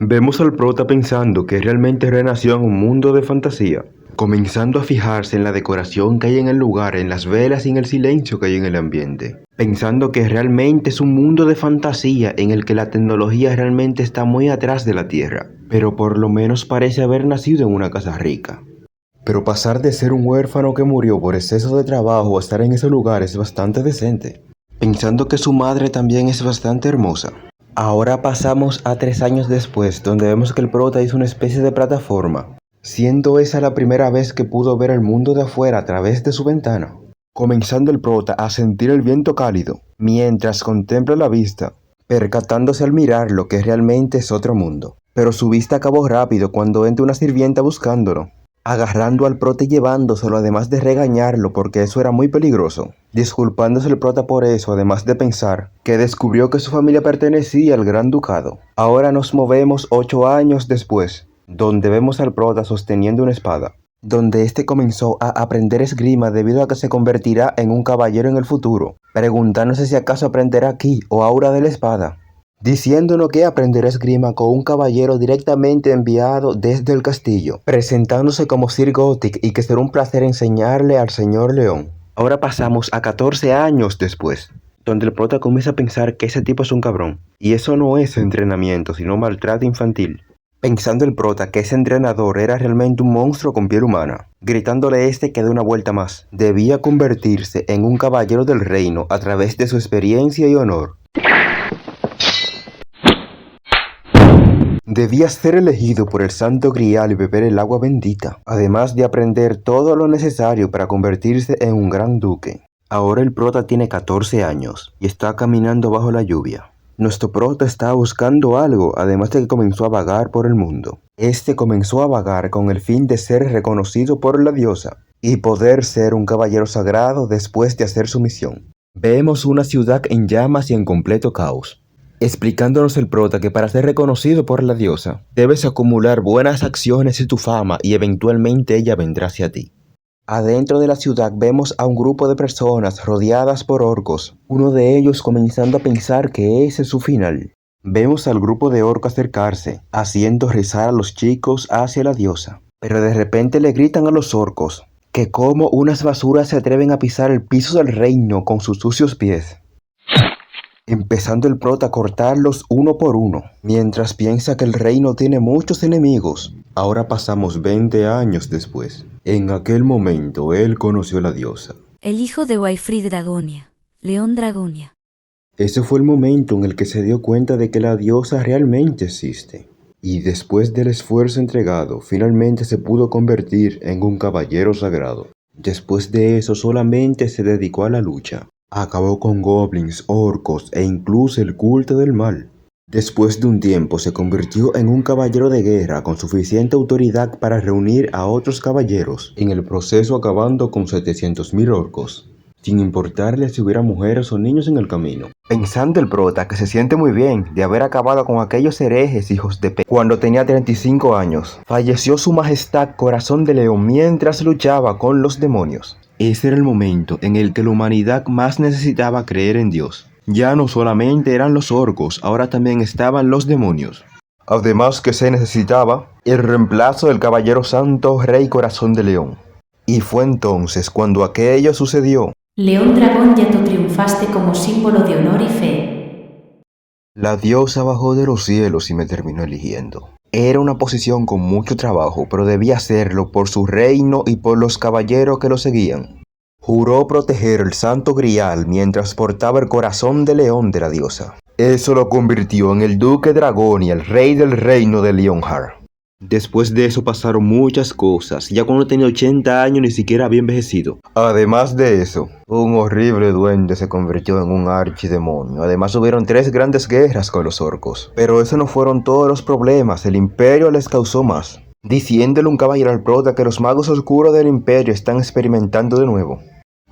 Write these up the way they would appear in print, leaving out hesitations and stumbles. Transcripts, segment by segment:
Vemos al prota pensando que realmente renació en un mundo de fantasía, comenzando a fijarse en la decoración que hay en el lugar, en las velas y en el silencio que hay en el ambiente, pensando que realmente es un mundo de fantasía en el que la tecnología realmente está muy atrás de la Tierra, pero por lo menos parece haber nacido en una casa rica. Pero pasar de ser un huérfano que murió por exceso de trabajo a estar en ese lugar es bastante decente, pensando que su madre también es bastante hermosa. Ahora pasamos a 3 años después, donde vemos que el prota hizo una especie de plataforma, siendo esa la primera vez que pudo ver el mundo de afuera a través de su ventana. Comenzando el prota a sentir el viento cálido, mientras contempla la vista, percatándose al mirarlo que realmente es otro mundo. Pero su vista acabó rápido cuando entra una sirvienta buscándolo, agarrando al prota y llevándoselo, además de regañarlo porque eso era muy peligroso. Disculpándose el prota por eso, además de pensar que descubrió que su familia pertenecía al Gran Ducado. Ahora nos movemos 8 años después, donde vemos al prota sosteniendo una espada, donde este comenzó a aprender esgrima debido a que se convertirá en un caballero en el futuro, preguntándose si acaso aprenderá ki o aura de la espada, diciéndonos que aprenderá esgrima con un caballero directamente enviado desde el castillo, presentándose como Sir Gothic y que será un placer enseñarle al señor León. Ahora pasamos a 14 años después, donde el prota comienza a pensar que ese tipo es un cabrón, y eso no es entrenamiento, sino maltrato infantil. Pensando el prota que ese entrenador era realmente un monstruo con piel humana, gritándole que dé una vuelta más. Debía convertirse en un caballero del reino a través de su experiencia y honor. Debía ser elegido por el Santo Grial y beber el agua bendita, además de aprender todo lo necesario para convertirse en un gran duque. Ahora el prota tiene 14 años y está caminando bajo la lluvia. Nuestro prota está buscando algo, además de que comenzó a vagar por el mundo. Este comenzó a vagar con el fin de ser reconocido por la diosa y poder ser un caballero sagrado después de hacer su misión. Vemos una ciudad en llamas y en completo caos, explicándonos el prota que para ser reconocido por la diosa, debes acumular buenas acciones y tu fama y eventualmente ella vendrá hacia ti. Adentro de la ciudad vemos a un grupo de personas rodeadas por orcos, uno de ellos comenzando a pensar que ese es su final. Vemos al grupo de orcos acercarse, haciendo rezar a los chicos hacia la diosa, pero de repente le gritan a los orcos que como unas basuras se atreven a pisar el piso del reino con sus sucios pies, empezando el prota a cortarlos uno por uno, mientras piensa que el reino tiene muchos enemigos. Ahora pasamos 20 años después. En aquel momento él conoció a la diosa. El hijo de Waifrid Dragonia, León Dragonia. Ese fue el momento en el que se dio cuenta de que la diosa realmente existe. Y después del esfuerzo entregado, finalmente se pudo convertir en un caballero sagrado. Después de eso solamente se dedicó a la lucha. Acabó con goblins, orcos e incluso el culto del mal. Después de un tiempo se convirtió en un caballero de guerra con suficiente autoridad para reunir a otros caballeros, en el proceso acabando con 700.000 orcos, sin importarle si hubiera mujeres o niños en el camino. Pensando el prota que se siente muy bien de haber acabado con aquellos herejes hijos de cuando tenía 35 años. Falleció su majestad Corazón de León mientras luchaba con los demonios. Ese era el momento en el que la humanidad más necesitaba creer en Dios. Ya no solamente eran los orcos, ahora también estaban los demonios. Además que se necesitaba el reemplazo del caballero santo Rey Corazón de León. Y fue entonces cuando aquello sucedió. León Dragón, ya tú triunfaste como símbolo de honor y fe. La diosa bajó de los cielos y me terminó eligiendo. Era una posición con mucho trabajo, pero debía hacerlo por su reino y por los caballeros que lo seguían. Juró proteger el Santo Grial mientras portaba el corazón de león de la diosa. Eso lo convirtió en el Duque Dragón y el rey del reino de Leonhard. Después de eso pasaron muchas cosas, ya cuando tenía 80 años ni siquiera había envejecido. Además de eso, un horrible duende se convirtió en un archidemonio. Además hubieron 3 grandes guerras con los orcos. Pero eso no fueron todos los problemas, el imperio les causó más, diciéndole un caballero al prota que los magos oscuros del imperio están experimentando de nuevo.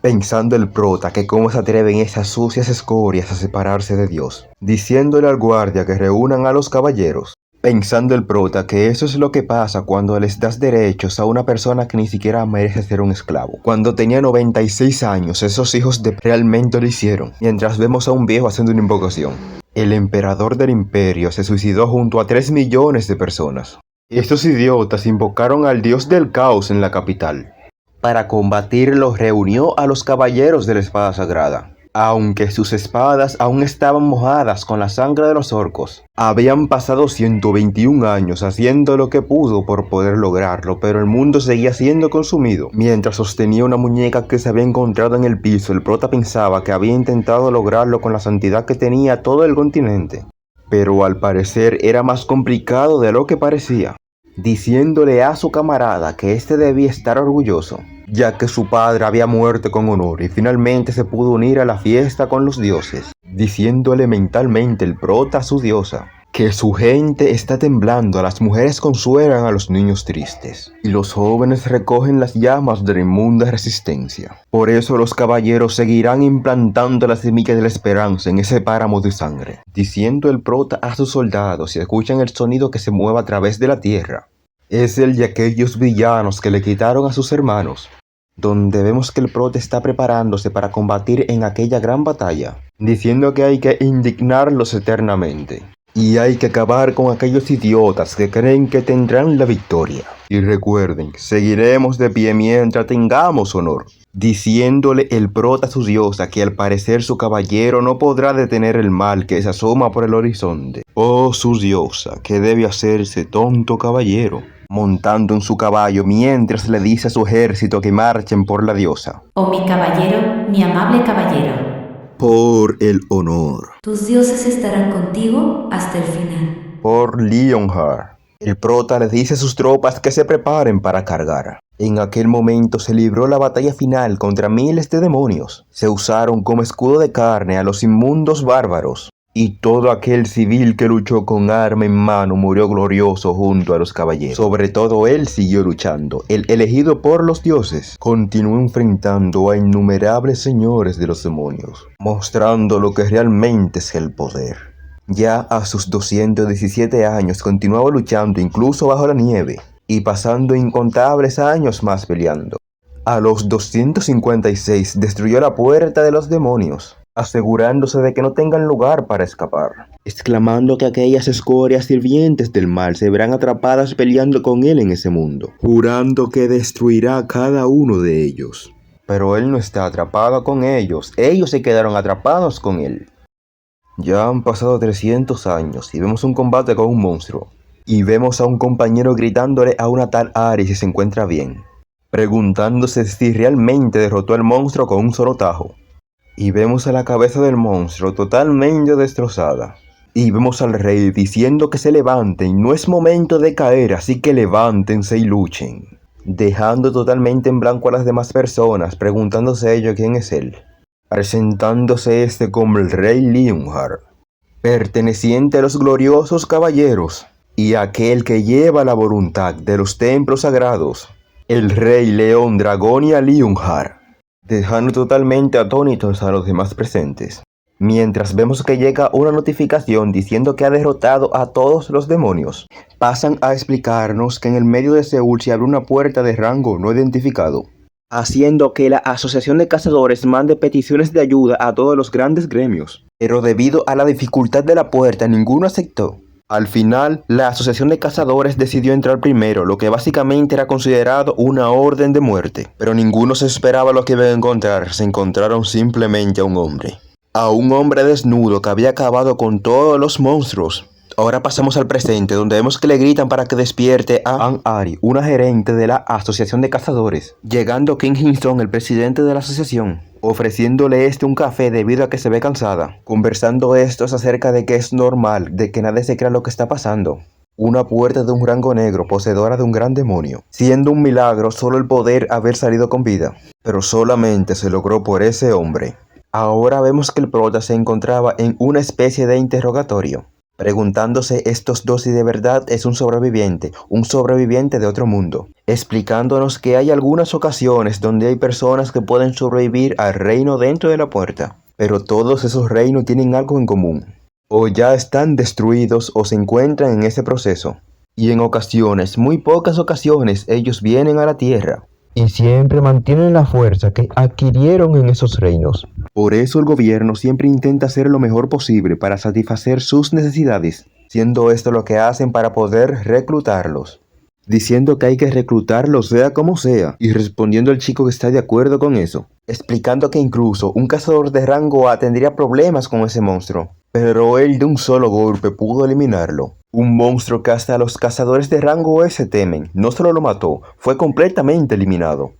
Pensando el prota que cómo se atreven esas sucias escorias a separarse de Dios, diciéndole al guardia que reúnan a los caballeros. Pensando el prota que eso es lo que pasa cuando les das derechos a una persona que ni siquiera merece ser un esclavo. Cuando tenía 96 años, esos hijos de realmente lo hicieron, mientras vemos a un viejo haciendo una invocación. El emperador del imperio se suicidó junto a 3 millones de personas. Estos idiotas invocaron al dios del caos en la capital. Para combatirlo reunió a los caballeros de la espada sagrada. Aunque sus espadas aún estaban mojadas con la sangre de los orcos. Habían pasado 121 años haciendo lo que pudo por poder lograrlo, pero el mundo seguía siendo consumido. Mientras sostenía una muñeca que se había encontrado en el piso, el prota pensaba que había intentado lograrlo con la santidad que tenía todo el continente. Pero al parecer era más complicado de lo que parecía, diciéndole a su camarada que este debía estar orgulloso, ya que su padre había muerto con honor y finalmente se pudo unir a la fiesta con los dioses, diciéndole mentalmente el prota a su diosa que su gente está temblando, las mujeres consuelan a los niños tristes y los jóvenes recogen las llamas de la inmunda resistencia. Por eso los caballeros seguirán implantando las semillas de la esperanza en ese páramo de sangre, diciendo el prota a sus soldados y escuchan el sonido que se mueve a través de la tierra. Es el de aquellos villanos que le quitaron a sus hermanos, donde vemos que el prota está preparándose para combatir en aquella gran batalla, diciendo que hay que indignarlos eternamente. Y hay que acabar con aquellos idiotas que creen que tendrán la victoria. Y recuerden, seguiremos de pie mientras tengamos honor. Diciéndole el prota a su diosa que al parecer su caballero no podrá detener el mal que se asoma por el horizonte. Oh su diosa, ¿qué debe hacerse tonto caballero? Montando en su caballo mientras le dice a su ejército que marchen por la diosa. Oh mi caballero, mi amable caballero. Por el honor. Tus dioses estarán contigo hasta el final. Por Leonhard. El prota le dice a sus tropas que se preparen para cargar. En aquel momento se libró la batalla final contra miles de demonios. Se usaron como escudo de carne a los inmundos bárbaros. Y todo aquel civil que luchó con arma en mano murió glorioso junto a los caballeros. Sobre todo él siguió luchando. El elegido por los dioses continuó enfrentando a innumerables señores de los demonios, mostrando lo que realmente es el poder. Ya a sus 217 años continuaba luchando incluso bajo la nieve y pasando incontables años más peleando. A los 256 destruyó la puerta de los demonios, asegurándose de que no tengan lugar para escapar, exclamando que aquellas escorias sirvientes del mal se verán atrapadas peleando con él en ese mundo, jurando que destruirá a cada uno de ellos. Pero él no está atrapado con ellos se quedaron atrapados con él. Ya han pasado 300 años y vemos un combate con un monstruo, y vemos a un compañero gritándole a una tal Ari si se encuentra bien, preguntándose si realmente derrotó al monstruo con un solo tajo. Y vemos a la cabeza del monstruo totalmente destrozada. Y vemos al rey diciendo que se levanten, no es momento de caer, así que levántense y luchen. Dejando totalmente en blanco a las demás personas, preguntándose ellos quién es él. Presentándose este como el rey Leonhard, perteneciente a los gloriosos caballeros, y aquel que lleva la voluntad de los templos sagrados, el rey León Dragonia Leonhard, dejando totalmente atónitos a los demás presentes, mientras vemos que llega una notificación diciendo que ha derrotado a todos los demonios. Pasan a explicarnos que en el medio de Seúl se abre una puerta de rango no identificado, haciendo que la Asociación de Cazadores mande peticiones de ayuda a todos los grandes gremios, pero debido a la dificultad de la puerta ninguno aceptó. Al final, la Asociación de Cazadores decidió entrar primero, lo que básicamente era considerado una orden de muerte. Pero ninguno se esperaba lo que iban a encontrar, se encontraron simplemente a un hombre desnudo que había acabado con todos los monstruos. Ahora pasamos al presente, donde vemos que le gritan para que despierte a Ann Ari, una gerente de la Asociación de Cazadores, llegando King Hinson, el presidente de la asociación, ofreciéndole un café debido a que se ve cansada, conversando estos acerca de que es normal, de que nadie se crea lo que está pasando. Una puerta de un rango negro, poseedora de un gran demonio, siendo un milagro solo el poder haber salido con vida, pero solamente se logró por ese hombre. Ahora vemos que el prota se encontraba en una especie de interrogatorio, preguntándose estos dos si de verdad es un sobreviviente de otro mundo, explicándonos que hay algunas ocasiones donde hay personas que pueden sobrevivir al reino dentro de la puerta, pero todos esos reinos tienen algo en común, o ya están destruidos o se encuentran en ese proceso. Y en ocasiones, muy pocas ocasiones, ellos vienen a la tierra y siempre mantienen la fuerza que adquirieron en esos reinos. Por eso el gobierno siempre intenta hacer lo mejor posible para satisfacer sus necesidades, siendo esto lo que hacen para poder reclutarlos, diciendo que hay que reclutarlos sea como sea, y respondiendo el chico que está de acuerdo con eso, explicando que incluso un cazador de rango A tendría problemas con ese monstruo, pero él de un solo golpe pudo eliminarlo. Un monstruo que hasta los cazadores de rango S temen. No solo lo mató, fue completamente eliminado.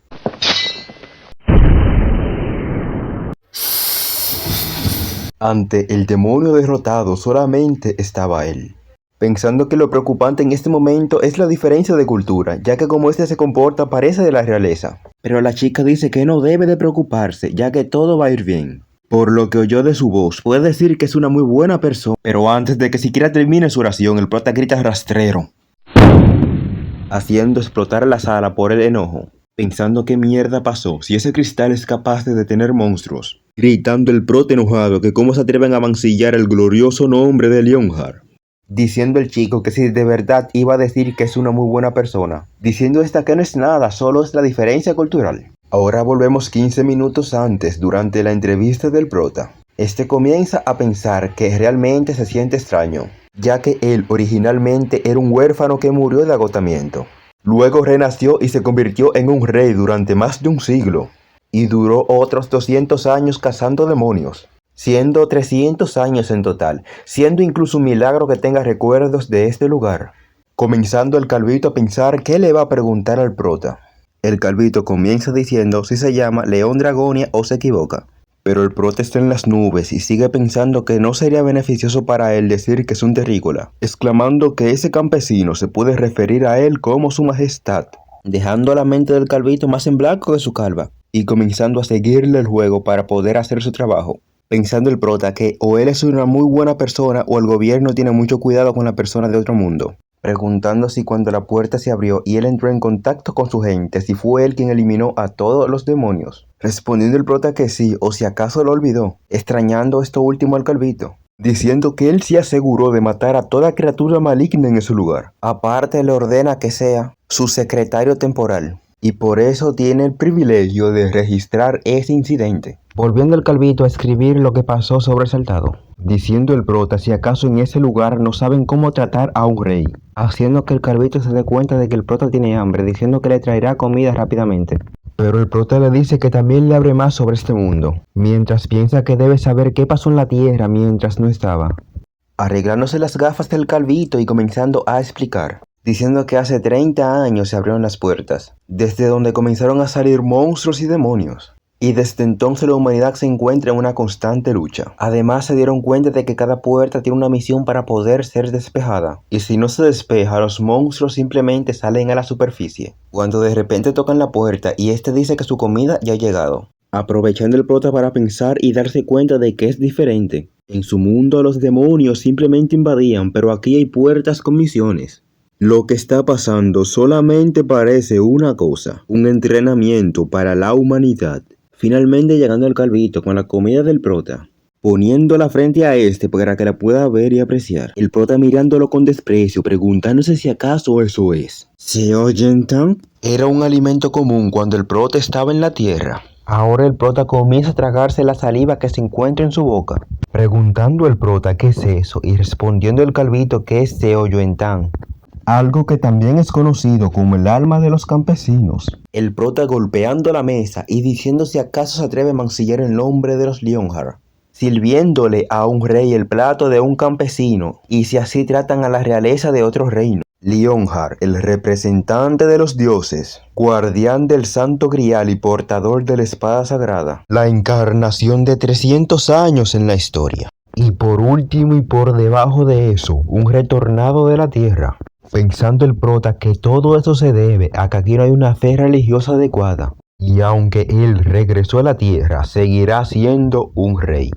Ante el demonio derrotado solamente estaba él, pensando que lo preocupante en este momento es la diferencia de cultura, ya que como este se comporta parece de la realeza. Pero la chica dice que no debe de preocuparse, ya que todo va a ir bien. Por lo que oyó de su voz, puede decir que es una muy buena persona, pero antes de que siquiera termine su oración, el prota grita rastrero, haciendo explotar la sala por el enojo, pensando qué mierda pasó, si ese cristal es capaz de detener monstruos, gritando el prota enojado que cómo se atreven a mancillar el glorioso nombre de Leonhard, diciendo el chico que si de verdad iba a decir que es una muy buena persona, diciendo esta que no es nada, solo es la diferencia cultural. Ahora volvemos 15 minutos antes, durante la entrevista del prota. Este comienza a pensar que realmente se siente extraño, ya que él originalmente era un huérfano que murió de agotamiento. Luego renació y se convirtió en un rey durante más de un siglo, y duró otros 200 años cazando demonios, siendo 300 años en total, siendo incluso un milagro que tenga recuerdos de este lugar. Comenzando el calvito a pensar qué le va a preguntar al prota. El calvito comienza diciendo si se llama León Dragonia o se equivoca, pero el prota está en las nubes y sigue pensando que no sería beneficioso para él decir que es un terrícola, exclamando que ese campesino se puede referir a él como su majestad, dejando la mente del calvito más en blanco que su calva, y comenzando a seguirle el juego para poder hacer su trabajo, pensando el prota que o él es una muy buena persona o el gobierno tiene mucho cuidado con la persona de otro mundo. Preguntando si cuando la puerta se abrió y él entró en contacto con su gente, si fue él quien eliminó a todos los demonios. Respondiendo el prota que sí, o si acaso lo olvidó, extrañando esto último al calvito, diciendo que él se aseguró de matar a toda criatura maligna en ese lugar. Aparte le ordena que sea su secretario temporal, y por eso tiene el privilegio de registrar ese incidente. Volviendo el calvito a escribir lo que pasó sobresaltado, diciendo el prota si acaso en ese lugar no saben cómo tratar a un rey, haciendo que el calvito se dé cuenta de que el prota tiene hambre, diciendo que le traerá comida rápidamente. Pero el prota le dice que también le abre más sobre este mundo, mientras piensa que debe saber qué pasó en la tierra mientras no estaba. Arreglándose las gafas del calvito y comenzando a explicar, diciendo que hace 30 años se abrieron las puertas, desde donde comenzaron a salir monstruos y demonios. Y desde entonces la humanidad se encuentra en una constante lucha. Además se dieron cuenta de que cada puerta tiene una misión para poder ser despejada. Y si no se despeja, los monstruos simplemente salen a la superficie. Cuando de repente tocan la puerta y este dice que su comida ya ha llegado. Aprovechando el prota para pensar y darse cuenta de que es diferente. En su mundo los demonios simplemente invadían, pero aquí hay puertas con misiones. Lo que está pasando solamente parece una cosa, un entrenamiento para la humanidad. Finalmente llegando al calvito con la comida del prota, poniéndola frente a este para que la pueda ver y apreciar. El prota mirándolo con desprecio, preguntándose si acaso eso es. ¿Se oyen tan? Era un alimento común cuando el prota estaba en la tierra. Ahora el prota comienza a tragarse la saliva que se encuentra en su boca, preguntando el prota qué es eso y respondiendo el calvito que es Seoyoentán, algo que también es conocido como el alma de los campesinos. El prota golpeando la mesa y diciendo si acaso se atreve a mancillar el nombre de los Leonhard, sirviéndole a un rey el plato de un campesino, y si así tratan a la realeza de otro reino. Leonhard, el representante de los dioses, guardián del santo grial y portador de la espada sagrada, la encarnación de 300 años en la historia. Y por último y por debajo de eso, un retornado de la tierra. Pensando el prota que todo eso se debe a que aquí no hay una fe religiosa adecuada. Y aunque él regresó a la tierra, seguirá siendo un rey.